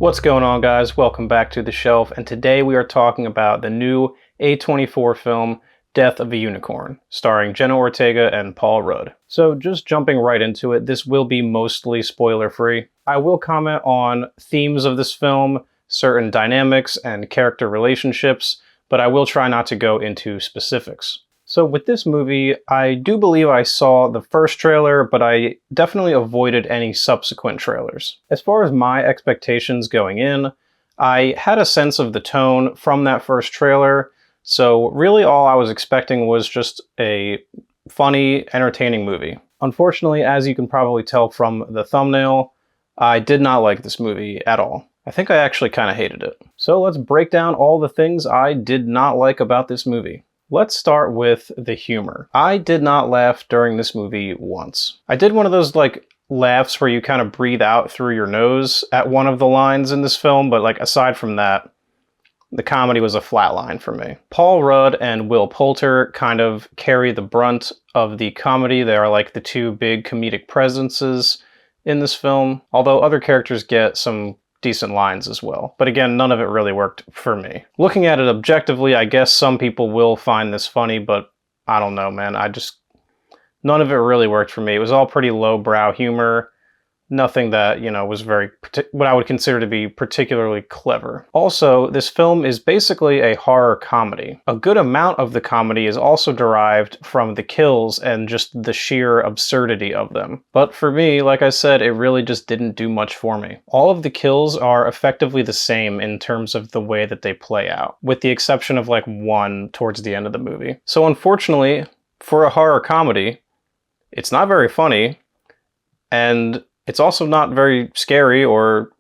What's going on, guys? Welcome back to The Shelf, and today we are talking about the new A24 film, Death of a Unicorn, starring Jenna Ortega and Paul Rudd. So just jumping right into it, this will be mostly spoiler-free. I will comment on themes of this film, certain dynamics and character relationships, but I will try not to go into specifics. So with this movie, I do believe I saw the first trailer, but I definitely avoided any subsequent trailers. As far as my expectations going in, I had a sense of the tone from that first trailer, so really all I was expecting was just a funny, entertaining movie. Unfortunately, as you can probably tell from the thumbnail, I did not like this movie at all. I think I actually kind of hated it. So let's break down all the things I did not like about this movie. Let's start with the humor. I did not laugh during this movie once. I did one of those laughs where you kind of breathe out through your nose at one of the lines in this film, but aside from that, the comedy was a flat line for me. Paul Rudd and Will Poulter kind of carry the brunt of the comedy. They are like the two big comedic presences in this film, although other characters get some decent lines as well. But again, none of it really worked for me. Looking at it objectively, I guess some people will find this funny, but I don't know, man. None of it really worked for me. It was all pretty lowbrow humor. Nothing that, was what I would consider to be particularly clever. Also, this film is basically a horror comedy. A good amount of the comedy is also derived from the kills and just the sheer absurdity of them. But for me, like I said, it really just didn't do much for me. All of the kills are effectively the same in terms of the way that they play out, with the exception of one towards the end of the movie. So unfortunately, for a horror comedy, it's not very funny, and it's also not very scary or,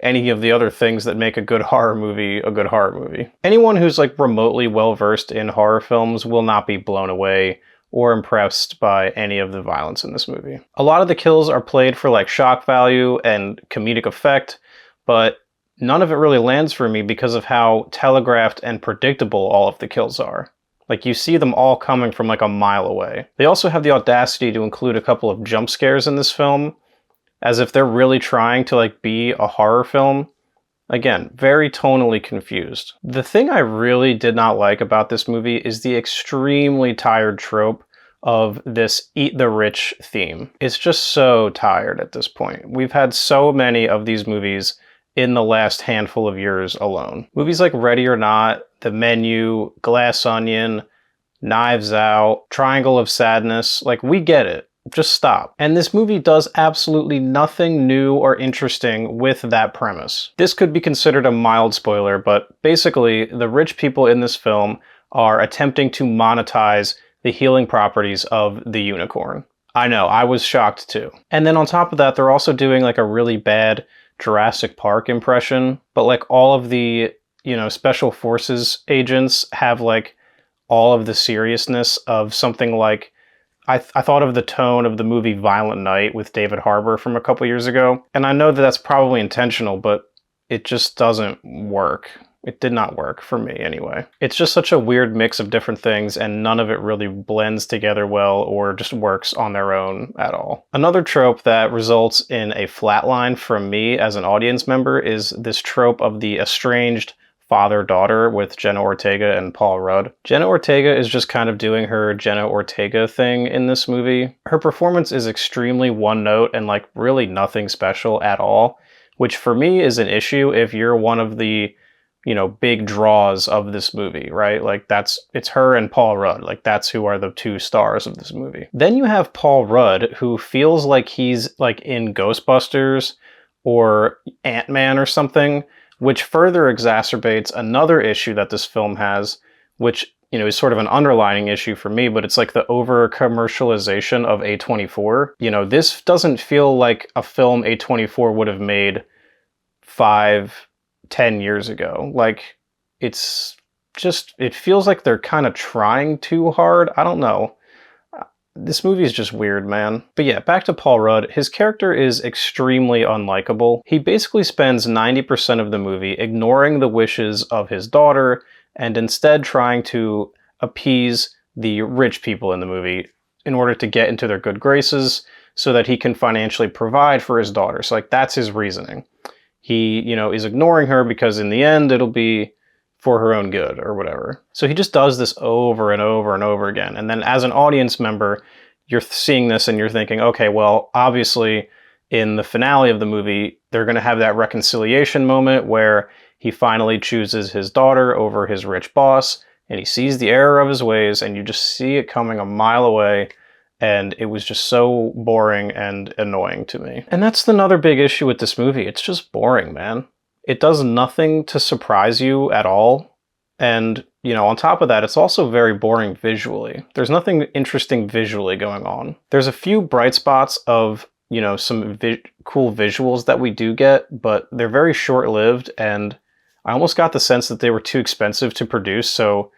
any of the other things that make a good horror movie a good horror movie. Anyone who's remotely well-versed in horror films will not be blown away or impressed by any of the violence in this movie. A lot of the kills are played for shock value and comedic effect, but none of it really lands for me because of how telegraphed and predictable all of the kills are. You see them all coming from a mile away. They also have the audacity to include a couple of jump scares in this film, as if they're really trying to be a horror film. Again, very tonally confused. The thing I really did not like about this movie is the extremely tired trope of this eat the rich theme. It's just so tired at this point. We've had so many of these movies in the last handful of years alone. Movies like Ready or Not, The Menu, Glass Onion, Knives Out, Triangle of Sadness, we get it. Just stop. And this movie does absolutely nothing new or interesting with that premise. This could be considered a mild spoiler, but basically, the rich people in this film are attempting to monetize the healing properties of the unicorn. I know, I was shocked too. And then on top of that, they're also doing a really bad Jurassic Park impression, but all of the special forces agents have all of the seriousness of something I thought of the tone of the movie Violent Night with David Harbour from a couple years ago, and I know that that's probably intentional, but it just doesn't work. It did not work for me anyway. It's just such a weird mix of different things, and none of it really blends together well or just works on their own at all. Another trope that results in a flatline from me as an audience member is this trope of the estranged father-daughter with Jenna Ortega and Paul Rudd. Jenna Ortega is just kind of doing her Jenna Ortega thing in this movie. Her performance is extremely one-note and really nothing special at all, which for me is an issue if you're one of the big draws of this movie, right? It's her and Paul Rudd. That's who are the two stars of this movie. Then you have Paul Rudd, who feels like he's in Ghostbusters or Ant-Man or something, which further exacerbates another issue that this film has, which, is sort of an underlining issue for me, but it's the over-commercialization of A24. This doesn't feel like a film A24 would have made 5-10 years ago. It feels like they're kind of trying too hard. I don't know. This movie is just weird, man. But yeah, back to Paul Rudd. His character is extremely unlikable. He basically spends 90% of the movie ignoring the wishes of his daughter and instead trying to appease the rich people in the movie in order to get into their good graces so that he can financially provide for his daughter. So that's his reasoning. he, is ignoring her because in the end it'll be for her own good or whatever. So he just does this over and over and over again. And then as an audience member, you're seeing this and you're thinking, okay, well, obviously in the finale of the movie, they're going to have that reconciliation moment where he finally chooses his daughter over his rich boss, and he sees the error of his ways, and you just see it coming a mile away. And it was just so boring and annoying to me. And that's another big issue with this movie. It's just boring, man. It does nothing to surprise you at all. And, on top of that, it's also very boring visually. There's nothing interesting visually going on. There's a few bright spots of, some cool visuals that we do get, but they're very short-lived, and I almost got the sense that they were too expensive to produce, so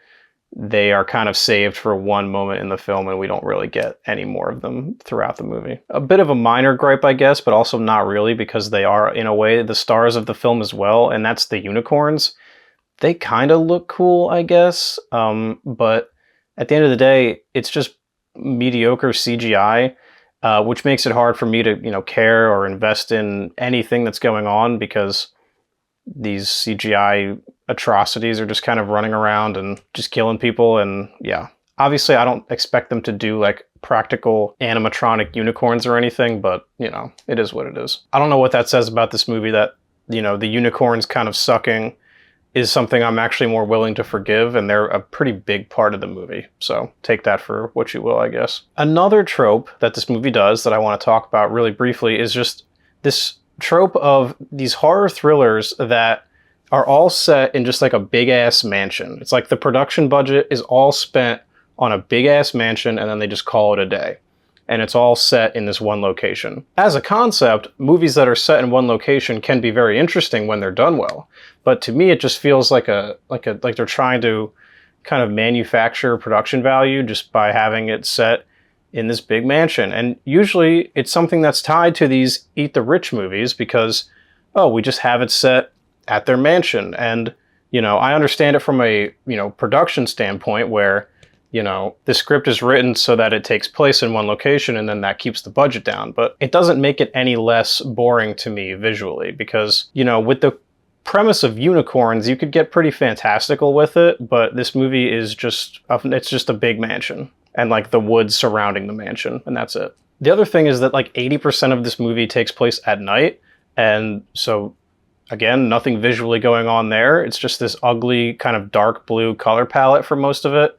they are kind of saved for one moment in the film and we don't really get any more of them throughout the movie. A bit of a minor gripe, I guess, but also not really, because they are, in a way, the stars of the film as well, and that's the unicorns. They kind of look cool, I guess, but at the end of the day, it's just mediocre CGI, which makes it hard for me to, care or invest in anything that's going on, because these CGI atrocities are just kind of running around and just killing people. And yeah, obviously I don't expect them to do like practical animatronic unicorns or anything, but it is what it is. I don't know what that says about this movie, that, the unicorns kind of sucking is something I'm actually more willing to forgive, and they're a pretty big part of the movie. So take that for what you will, I guess. Another trope that this movie does that I want to talk about really briefly is just this trope of these horror thrillers that are all set in just like a big ass mansion. It's like the production budget is all spent on a big ass mansion, and then they just call it a day. And it's all set in this one location. As a concept, movies that are set in one location can be very interesting when they're done well. But to me, it just feels like they're trying to kind of manufacture production value just by having it set in this big mansion. And usually it's something that's tied to these Eat the Rich movies, because, we just have it set at their mansion. And, I understand it from a, production standpoint where, the script is written so that it takes place in one location and then that keeps the budget down. But it doesn't make it any less boring to me visually, because, with the premise of unicorns, you could get pretty fantastical with it, but this movie is it's just a big mansion and like the woods surrounding the mansion, and that's it. The other thing is that like 80% of this movie takes place at night, and so again, nothing visually going on there. It's just this ugly kind of dark blue color palette for most of it.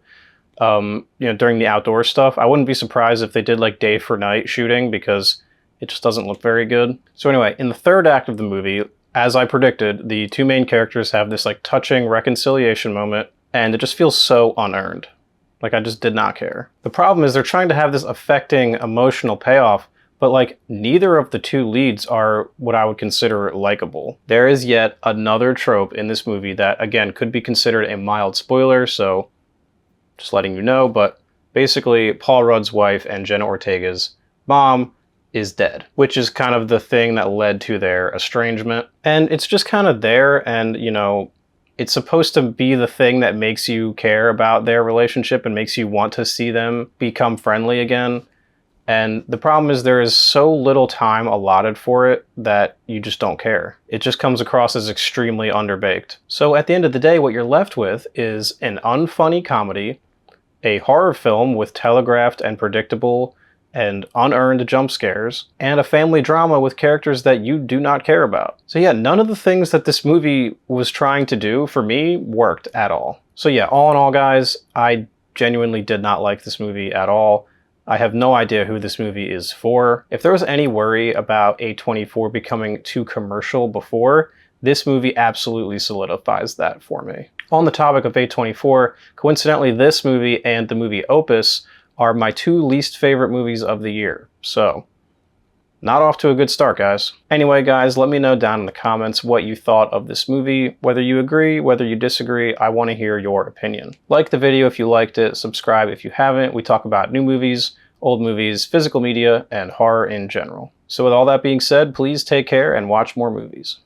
During the outdoor stuff, I wouldn't be surprised if they did like day for night shooting, because it just doesn't look very good. So anyway, in the third act of the movie, as I predicted, the two main characters have this like touching reconciliation moment, and it just feels so unearned. Like, I just did not care. The problem is they're trying to have this affecting emotional payoff, but like neither of the two leads are what I would consider likable. There is yet another trope in this movie that, again, could be considered a mild spoiler, so just letting you know, but basically Paul Rudd's wife and Jenna Ortega's mom is dead, which is kind of the thing that led to their estrangement. And it's just kind of there, and it's supposed to be the thing that makes you care about their relationship and makes you want to see them become friendly again. And the problem is there is so little time allotted for it that you just don't care. It just comes across as extremely underbaked. So at the end of the day, what you're left with is an unfunny comedy, a horror film with telegraphed and predictable and unearned jump scares, and a family drama with characters that you do not care about. So yeah, none of the things that this movie was trying to do for me worked at all. So yeah, all in all, guys, I genuinely did not like this movie at all. I have no idea who this movie is for. If there was any worry about A24 becoming too commercial before, this movie absolutely solidifies that for me. On the topic of A24, coincidentally, this movie and the movie Opus are my two least favorite movies of the year. So, not off to a good start, guys. Anyway, guys, let me know down in the comments what you thought of this movie. Whether you agree, whether you disagree, I want to hear your opinion. Like the video if you liked it, subscribe if you haven't. We talk about new movies, old movies, physical media, and horror in general. So with all that being said, please take care and watch more movies.